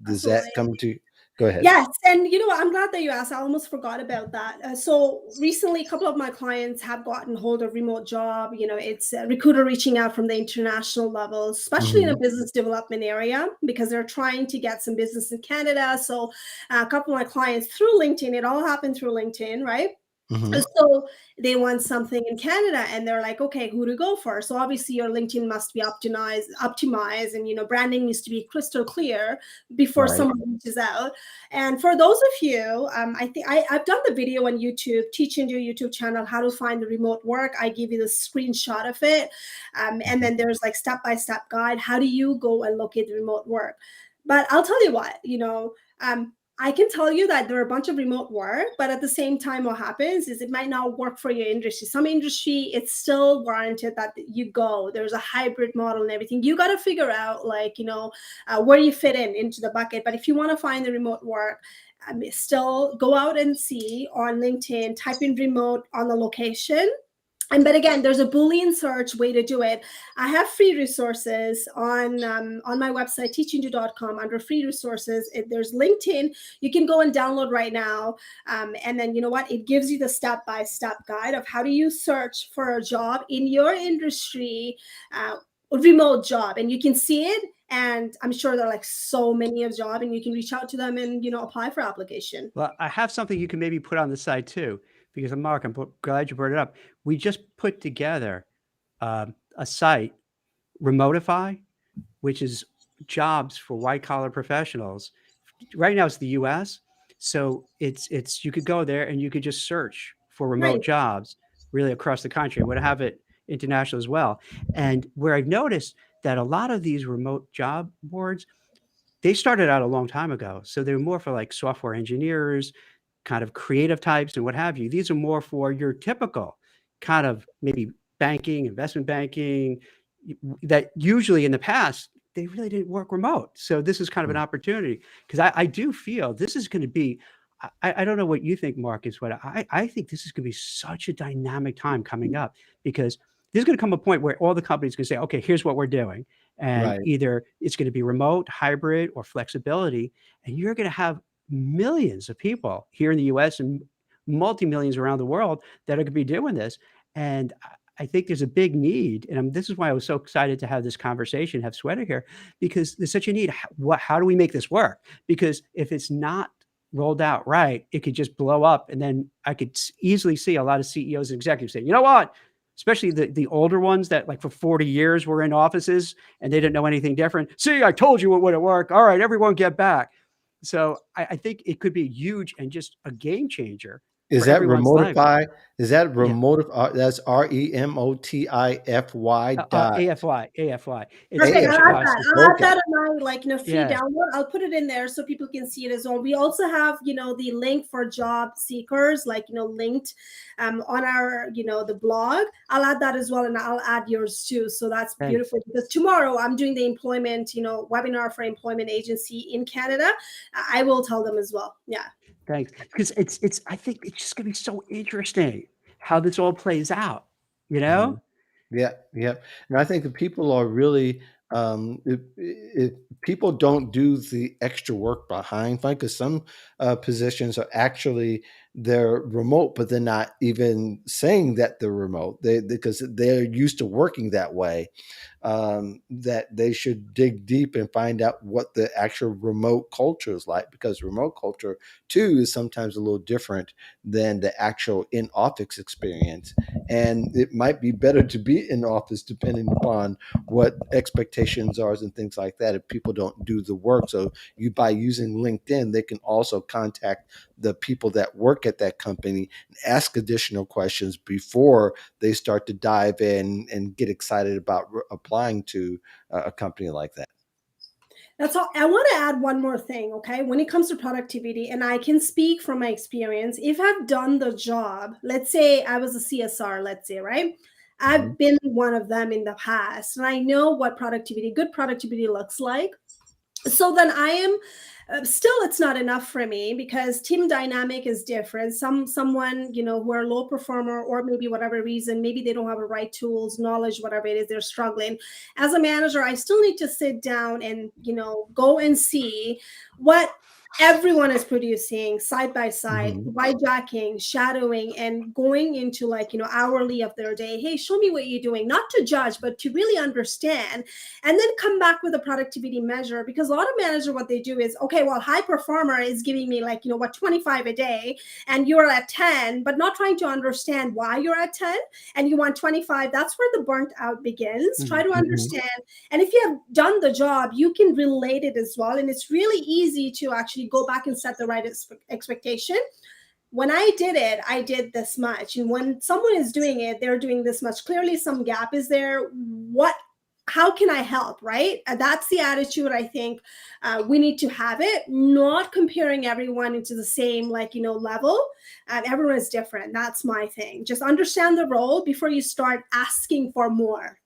A: Does that
C: Absolutely.
A: come to? Go ahead.
C: Yes, and what? I'm glad that you asked. I almost forgot about that. So recently, a couple of my clients have gotten hold of remote job. It's a recruiter reaching out from the international level, especially in a
A: Hmm.
C: business development area, because they're trying to get some business in Canada. So a couple of my clients through LinkedIn, it all happened through LinkedIn, right?
A: Hmm.
C: So they want something in Canada and they're like, okay, who to go for? So obviously your LinkedIn must be optimized, and branding needs to be crystal clear before
A: Right.
C: someone reaches out. And for those of you, I think I've done the video on YouTube, teaching your YouTube channel how to find the remote work. I give you the screenshot of it. And
A: Mhm.
C: then there's like step-by-step guide. How do you go and locate the remote work? But I'll tell you what, I can tell you that there are a bunch of remote work, but at the same time, what happens is it might not work for your industry. Some industry, it's still warranted that you go. There's a hybrid model and everything. You got to figure out, like, where you fit into the bucket. But if you want to find the remote work, still go out and see on LinkedIn, type in remote on the location. But again, there's a Boolean search way to do it. I have free resources on my website, teachingyou.com. Under free resources, there's LinkedIn. You can go and download right now. And then, you know what? It gives you the step-by-step guide of how do you search for a job in your industry, a remote job. And you can see it. And I'm sure there are like so many of job, and you can reach out to them and, apply for application.
B: Well, I have something you can maybe put on the side too, because Mark, I'm glad you brought it up. We just put together a site, Remotify, which is jobs for white collar professionals. Right now, it's the U.S., so it's you could go there and you could just search for remote
C: Right.
B: jobs really across the country. I would have it international as well. And where I've noticed that a lot of these remote job boards, they started out a long time ago, so they're more for like software engineers, kind of creative types and what have you. These are more for your typical kind of maybe banking, investment banking, that usually in the past, they really didn't work remote. So this is kind of an opportunity because I do feel this is going to be, I don't know what you think, Marcus, but I think this is going to be such a dynamic time coming up because there's going to come a point where all the companies can say, okay, here's what we're doing. And
A: Right.
B: either it's going to be remote, hybrid, or flexibility. And you're going to have millions of people here in the US and multi-millions around the world that are going to be doing this. And I think there's a big need. And this is why I was so excited to have this conversation, have Sweta here, because there's such a need. How do we make this work? Because if it's not rolled out right, it could just blow up. And then I could easily see a lot of CEOs and executives saying, you know what? Especially the older ones that like for 40 years were in offices and they didn't know anything different. See, I told you it wouldn't work. All right, everyone get back. So I think it could be huge and just a game changer
A: Is
B: for
A: that
B: everyone's life.
A: Remotify? Is that
B: Yeah.
A: That's Remotify dot
B: AFY, AFY. It's
C: Perfect. I'll
B: H
C: add
A: AFI.
C: that.
B: apostrophe.
C: I'll add
A: Okay.
C: that in my free
B: Yeah.
C: download. I'll put it in there so people can see it as well. We also have the link for job seekers, like linked on our the blog. I'll add that as well, and I'll add yours too. So that's
B: Thanks.
C: beautiful because tomorrow I'm doing the employment webinar for employment agency in Canada. I will tell them as well. Yeah.
B: Thanks. Because it's I think it's just gonna be so interesting how this all plays out, you
A: Mhm.
B: know?
A: Yeah, yeah. And I think that people are really If people don't do the extra work behind, fine, because some positions are actually they're remote, but they're not even saying that they're remote. They because they're used to working that way, that they should dig deep and find out what the actual remote culture is like, because remote culture too is sometimes a little different than the actual in office experience. And it might be better to be in office depending upon what expectations are and things like that if people don't do the work. So you by using LinkedIn, they can also contact the people that work at that company and ask additional questions before they start to dive in and get excited about applying to a company like that.
C: That's all. I want to add one more thing, okay? When it comes to productivity, and I can speak from my experience, if I've done the job, let's say I was a CSR, let's say, right?
A: Mhm.
C: I've been one of them in the past, and I know what productivity, good productivity looks like. So then I am still, it's not enough for me because team dynamic is different. Someone, who are low performer, or maybe whatever reason, maybe they don't have the right tools, knowledge, whatever it is, they're struggling. As a manager, I still need to sit down and go and see what everyone is producing side by side,
A: Mhm.
C: hijacking, shadowing, and going into, like, hourly of their day. Hey, show me what you're doing, not to judge, but to really understand, and then come back with a productivity measure. Because a lot of managers, what they do is, okay, well, high performer is giving me, like, 25 a day, and you're at 10, but not trying to understand why you're at 10 and you want 25. That's where the burnt out begins. Try
B: Mhm.
C: to
A: Mhm.
C: understand, and if you have done the job, you can relate it as well, and it's really easy to actually go back and set the right expectation. When I did it, I did this much. And when someone is doing it, they're doing this much. Clearly, some gap is there. How can I help? Right? That's the attitude I think we need to have it, not comparing everyone into the same, like, level. Everyone is different. That's my thing. Just understand the role before you start asking for more.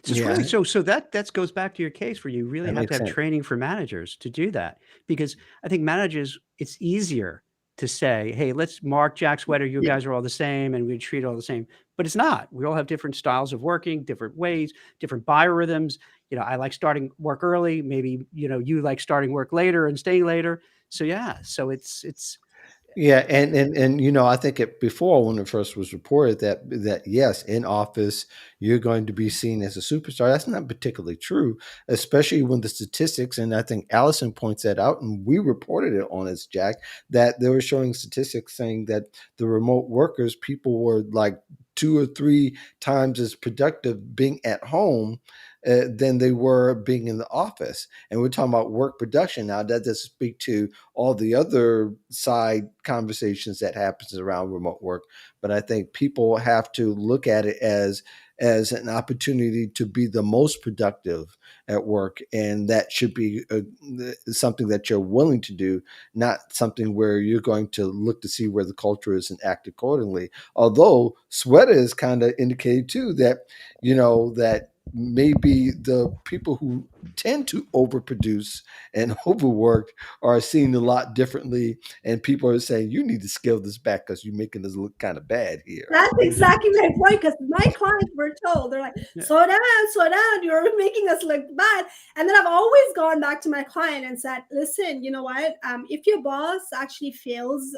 B: So it's really
A: Yeah,
B: so that goes back to your case where you really
A: that
B: have to
A: makes
B: have
A: sense.
B: training for managers to do that. Because I think managers, it's easier to say, "Hey, let's mark Jack Sweater, you
A: Yeah.
B: guys are all the same and we treat all the same." But it's not. We all have different styles of working, different ways, different biorhythms. I like starting work early, maybe, you like starting work later and staying later. So yeah, so it's
A: Yeah, and I think it before when it first was reported that yes, in office you're going to be seen as a superstar. That's not particularly true, especially when the statistics, and I think Allison points that out, and we reported it on as Jack, that they were showing statistics saying that the remote workers, people were like 2 or 3 times as productive being at home than they were being in the office. And we're talking about work production now. That doesn't speak to all the other side conversations that happens around remote work, but I think people have to look at it as an opportunity to be the most productive at work, and that should be something that you're willing to do, not something where you're going to look to see where the culture is and act accordingly. Although Sweta is kind of indicated too that that maybe the people who tend to overproduce and overwork are seen a lot differently, and people are saying you need to scale this back because you're making us look kind of bad here.
C: That's exactly my point. Because my clients were told, they're like,
B: yeah.
C: slow down, you're making us look bad. And then I've always gone back to my client and said, listen, you know what? If your boss actually fails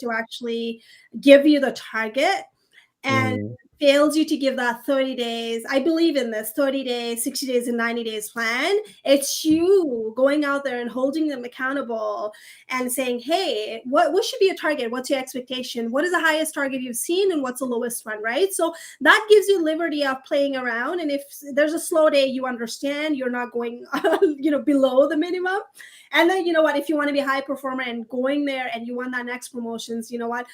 C: to actually give you the target, and
A: Mhm.
C: fails you to give that 30 days, I believe in this 30 days, 60 days, and 90 days plan. It's you going out there and holding them accountable and saying, hey, what should be a target? What's your expectation? What is the highest target you've seen and what's the lowest one, right? So that gives you liberty of playing around. And if there's a slow day, you understand you're not going below the minimum. And then, you know what, if you want to be a high performer and going there and you want that next promotions, you know what,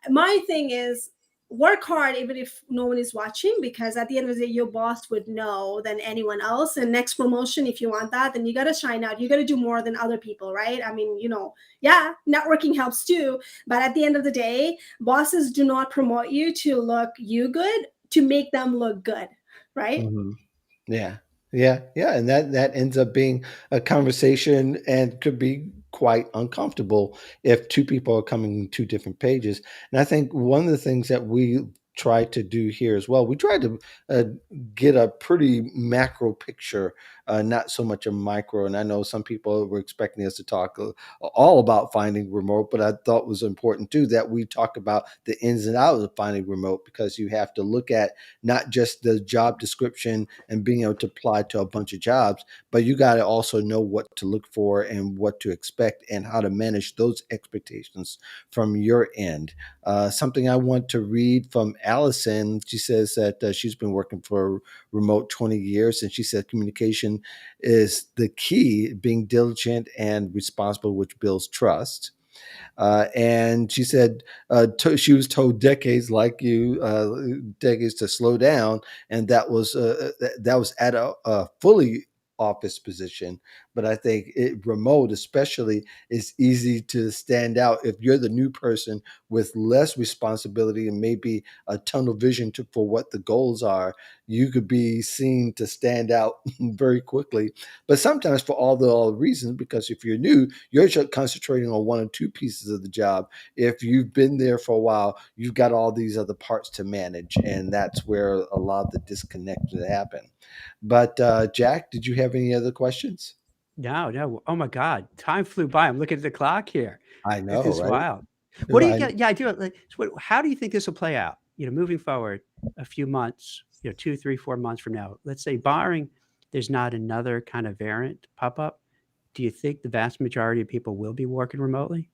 C: my thing is, work hard even if no one is watching, because at the end of the day your boss would know than anyone else. And next promotion, if you want that, then you got to shine out, you got to do more than other people, right? I mean, yeah, networking helps too, but at the end of the day, bosses do not promote you to look you good, to make them look good, right?
A: Mhm. Yeah. Yeah, yeah, and that ends up being a conversation and could be quite uncomfortable if two people are coming in two different pages. And I think one of the things that we try to do here as well. We try to get a pretty macro picture, not so much a micro. And I know some people were expecting us to talk all about finding remote, but I thought it was important too that we talk about the ins and outs of finding remote, because you have to look at not just the job description and being able to apply to a bunch of jobs, but you got to also know what to look for and what to expect and how to manage those expectations from your end. Something I want to read from Allison. She says that she's been working for remote 20 years, and she said communication is the key, being diligent and responsible, which builds trust. And she said she was told decades, like you, decades to slow down, and that was at a fully office position. But I think remote, especially, is easy to stand out if you're the new person with less responsibility and maybe a tunnel vision for what the goals are. You could be seen to stand out very quickly. But sometimes for all the reasons, because if you're new, you're just concentrating on one or two pieces of the job. If you've been there for a while, you've got all these other parts to manage, and that's where a lot of the disconnect happen. But Jack, did you have any other questions?
B: No, no. Oh my God, time flew by. I'm looking at the clock here.
A: I
B: This
A: know,
B: is
A: right?
B: wild. What do you
A: I,
B: get? Yeah, I do. Like, so how do you think this will play out? Moving forward, a few months, 2, 3, 4 months from now. Let's say, barring there's not another kind of variant pop up. Do you think the vast majority of people will be working remotely?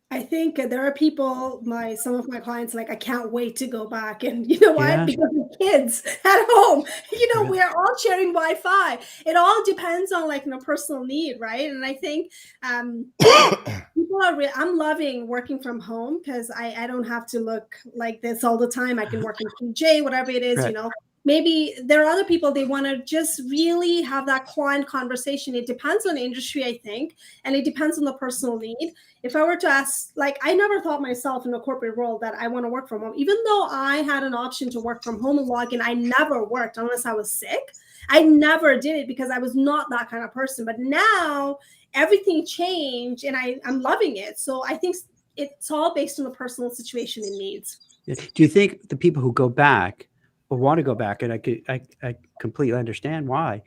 C: I think there are people, some of my clients, like, I can't wait to go back. And you know what?
B: Yeah.
C: Because of kids at home,
B: Really?
C: we're all sharing Wi-Fi. It all depends on, like, personal need, right? And I think people are I'm loving working from home because I don't have to look like this all the time. I can work in PJ, whatever it is.
B: Right.
C: Maybe there are other people, they want to just really have that client conversation. It depends on the industry, I think, and it depends on the personal need. If I were to ask, like, I never thought myself in the corporate world that I want to work from home. Even though I had an option to work from home and log in, I never worked unless I was sick. I never did it because I was not that kind of person. But now everything changed, and I'm loving it. So I think it's all based on the personal situation and needs.
B: Do you think the people who go back or want to go back, and I completely understand why,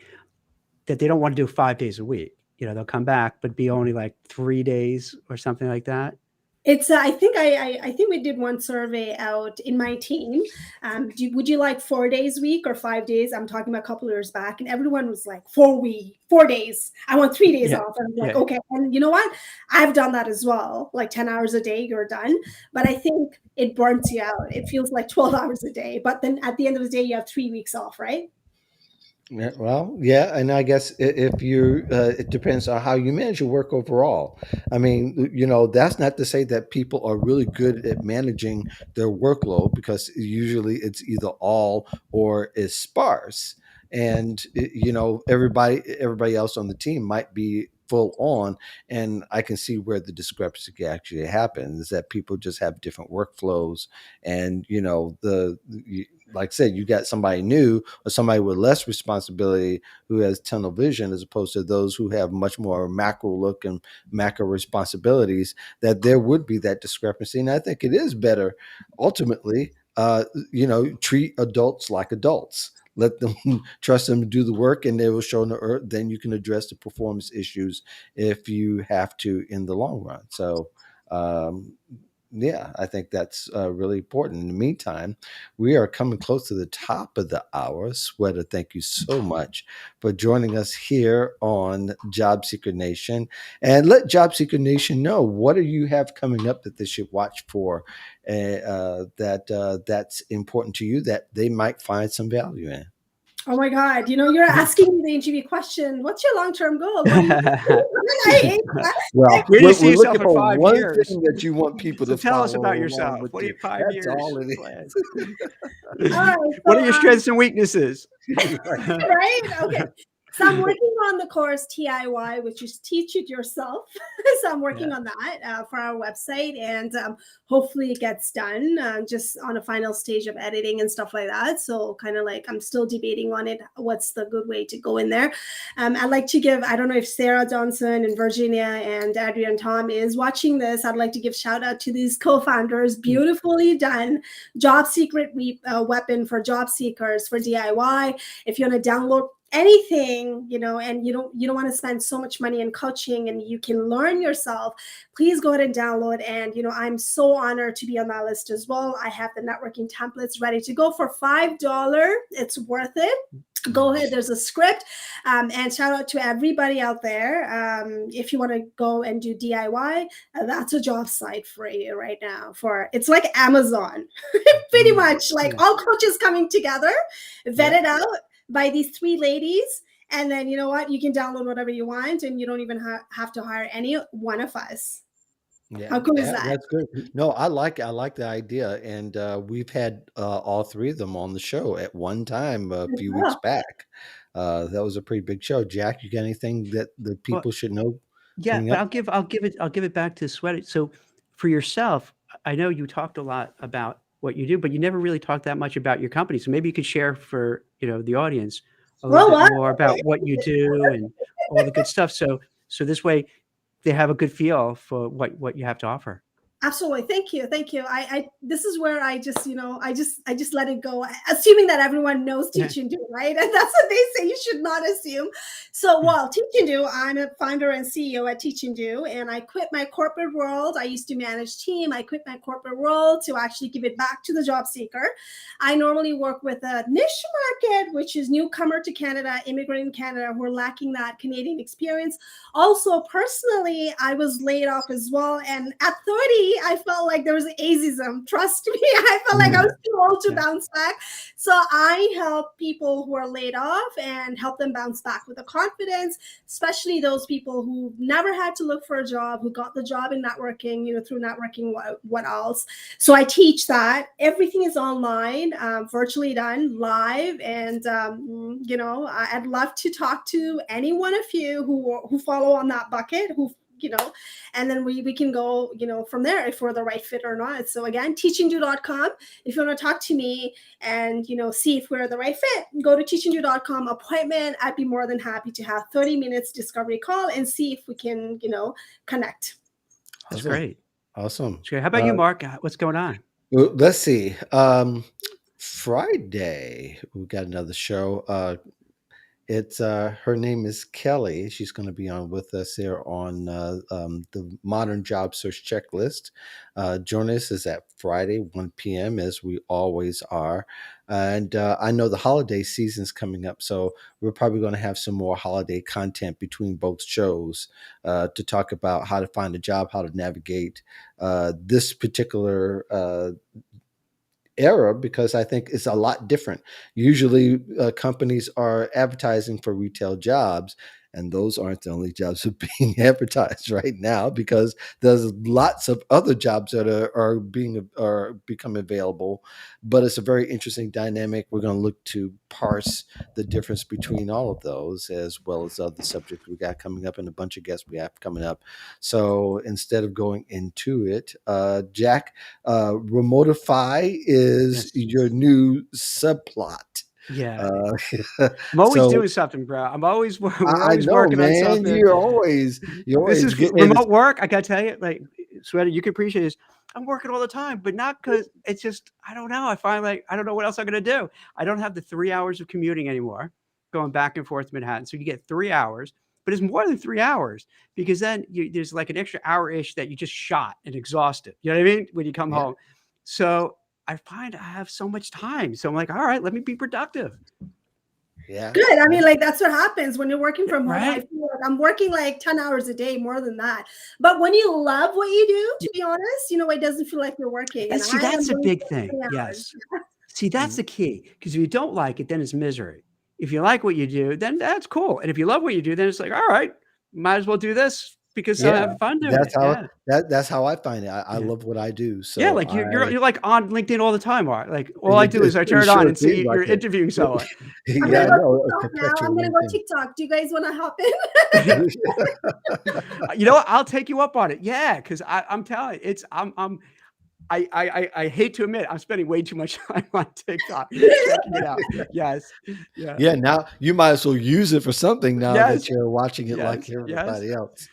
B: that they don't want to do 5 days a week? They'll come back, but be only like 3 days or something like that.
C: It's I think I think we did one survey out in my team. Would you like 4 days a week or 5 days? I'm talking about a couple of years back, and everyone was like 4 days. I want 3 days off. And I'm like, okay. And you know what? I've done that as well. Like 10 hours a day, you're done. But I think it burns you out. It feels like 12 hours a day. But then at the end of the day, you have 3 weeks off, right?
A: Yeah, well, yeah, and I guess if you, it depends on how you manage your work overall. I mean, that's not to say that people are really good at managing their workload, because usually it's either all or is sparse, and everybody else on the team might be full on, and I can see where the discrepancy actually happens, is that people just have different workflows, and like I said, you got somebody new or somebody with less responsibility who has tunnel vision, as opposed to those who have much more macro look and macro responsibilities, that there would be that discrepancy. And I think it is better ultimately, treat adults like adults. Let them trust them to do the work, and they will show the earth. Then you can address the performance issues if you have to in the long run. So, yeah, I think that's really important. In the meantime, we are coming close to the top of the hour. Sweta, thank you so much for joining us here on Job Seeker Nation. And let Job Seeker Nation know, what do you have coming up that they should watch for, that's important to you, that they might find some value in?
C: Oh my God, you're asking me the interview question. What's your long-term goal? What do you
A: Well,
B: Where do you see
A: we're
B: yourself
A: looking
B: in
A: for
B: 5
A: one
B: years?
A: thing that you want people
B: So
A: to
B: tell us about
A: follow along
B: yourself.
A: with
B: What are
A: you.
B: your 5
A: That's
B: years
A: all it is.
B: plans?
C: All right,
B: What
C: so,
B: are your strengths and weaknesses?
C: right? Okay. So I'm working on the course TIY, which is teach it yourself. So I'm working
B: Yeah.
C: on that for our website, and hopefully it gets done. Just on a final stage of editing and stuff like that. So kind of like I'm still debating on it. What's the good way to go in there? I'd like to give. I don't know if Sarah Johnson and Virginia and Adrian Tom is watching this. I'd like to give shout out to these co-founders. Beautifully done. Job secret weapon for job seekers for DIY. If you want to download anything, and you don't want to spend so much money in coaching and you can learn yourself, please go ahead and download. And I'm so honored to be on that list as well. I have the networking templates ready to go for $5. It's worth it. Go ahead, there's a script. And shout out to everybody out there. If you want to go and do DIY, that's a job site for you right now. It's like Amazon, pretty much like all coaches coming together, vetted out by these 3 ladies. And then you know what? You can download whatever you want, and you don't even have to hire any one of us.
A: Yeah,
C: How cool is that?
A: that's good. No, I like the idea, and we've had all 3 of them on the show at one time a few weeks back. That was a pretty big show. Jack, you got anything that the
B: Well,
A: people should know
B: yeah,
A: coming
B: but
A: up?
B: I'll give it back to Sweta. So for yourself, I know you talked a lot about what you do, but you never really talked that much about your company. So maybe you could share for the audience a little
C: Well,
B: bit
C: what?
B: more about what you do and all the good stuff. So this way they have a good feel for what you have to offer.
C: Absolutely. Thank you. I this is where I just, I just let it go, assuming that everyone knows Teach and Do, right? And that's what they say. You should not assume. So while Teach and Do, I'm a founder and CEO at Teach and Do, and I quit my corporate world. I used to manage team. I quit my corporate world to actually give it back to the job seeker. I normally work with a niche market, which is newcomer to Canada, immigrant in Canada who are lacking that Canadian experience. Also, personally, I was laid off as well. And at 30, I felt like there was ageism. Trust me, I felt like I was too old to bounce back. So I help people who are laid off and help them bounce back with the confidence, especially those people who never had to look for a job, who got the job in networking, through networking, what else. So I teach that. Everything is online, virtually done, live. And, I'd love to talk to any one of you who follow on that bucket, and then we can go, from there if we're the right fit or not. So again, teachanddo.com. If you want to talk to me and, see if we're the right fit, go to teachanddo.com appointment. I'd be more than happy to have 30 minutes discovery call and see if we can, connect.
B: That's
A: Awesome.
B: great.
A: Awesome.
B: How about you, Mark? What's going on?
A: Well, let's see. Friday, we got another show. It's her name is Kelly. She's going to be on with us here on the Modern Job Search Checklist. Join us is at Friday, 1 p.m., as we always are. And I know the holiday season's coming up, so we're probably going to have some more holiday content between both shows to talk about how to find a job, how to navigate this particular era, because I think it's a lot different. Usually companies are advertising for retail jobs, and those aren't the only jobs that are being advertised right now, because there's lots of other jobs that are become available. But it's a very interesting dynamic. We're going to look to parse the difference between all of those, as well as other subjects we got coming up and a bunch of guests we have coming up. So instead of going into it, Jack, Remotify is your new subplot.
B: Yeah. I'm always doing something, bro. We're always
A: know,
B: working
A: man.
B: on something.
A: You're always
B: This is remote work. I gotta tell you, like, Sweta, you can appreciate this. I'm working all the time, but not because it's just, I don't know. I find like, I don't know what else I'm going to do. I don't have the 3 hours of commuting anymore, going back and forth to Manhattan. So you get 3 hours, but it's more than 3 hours, because then there's like an extra hour-ish that you just shot and exhausted. You know what I mean? When you come home. So I find I have so much time. So I'm like, all right, let me be productive.
A: Yeah.
C: Good. I mean, like, that's what happens when you're working from home.
B: Right?
C: I feel like I'm working like 10 hours a day, more than that. But when you love what you do, to be honest, it doesn't feel like you're working.
B: And see, that's a big thing. Yes. See, that's the key. Because if you don't like it, then it's misery. If you like what you do, then that's cool. And if you love what you do, then it's like, all right, might as well do this because I
A: Yeah,
B: have fun doing it. Yeah.
A: that's how I find it. I
B: Yeah.
A: love what I do,
B: Yeah,
A: so
B: like you're like on LinkedIn all the time, or like all I do is I
A: it
B: turn it on
A: sure
B: and
A: seems
B: see
A: like
B: you're
A: it.
B: interviewing someone.
C: I'm
A: Yeah,
C: gonna
A: I
B: Yeah.
C: go
A: know, a
C: TikTok now. I'm
A: perpetual
C: gonna go
A: LinkedIn.
C: TikTok. Do you guys want to hop in?
B: You know what? I'll take you up on it. Yeah, because I'm telling you, it's I hate to admit I'm spending way too much time on TikTok checking it out. Yes. Yeah.
A: Yeah, now you might as well use it for something now that
B: Yes.
A: you're watching it like
B: Yes. Yes.
A: everybody else.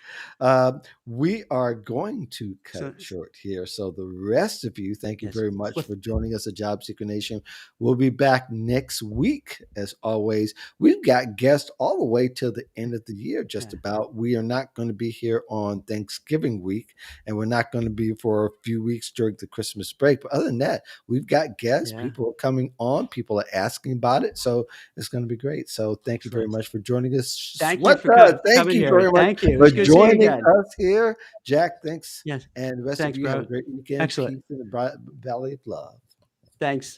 A: We are going to cut
B: So
A: it short here. So the rest of you, thank you
B: yes.
A: very much
B: Well,
A: for joining us at Job Seeker Nation. We'll be back next week. As always, we've got guests all the way till the end of the year, just
B: yeah.
A: about. We are not going to be here on Thanksgiving week, and we're not going to be for a few weeks during the Christmas break. But other than that, we've got guests.
B: Yeah.
A: People are coming on. People are asking about it. So it's going to be great. So thank you very
B: Excellent.
A: much for joining us.
B: Thank you for
A: Sweta, thank
B: coming
A: you
B: here.
A: very much
B: Thank you. It
A: for
B: was good seeing you
A: joining
B: again.
A: us here. Jack, thanks.
B: Yes.
A: And the rest of
B: Thanks,
A: you have a
B: bro.
A: great weekend.
B: Excellent.
A: Peace in the Valley of Love.
B: Thanks.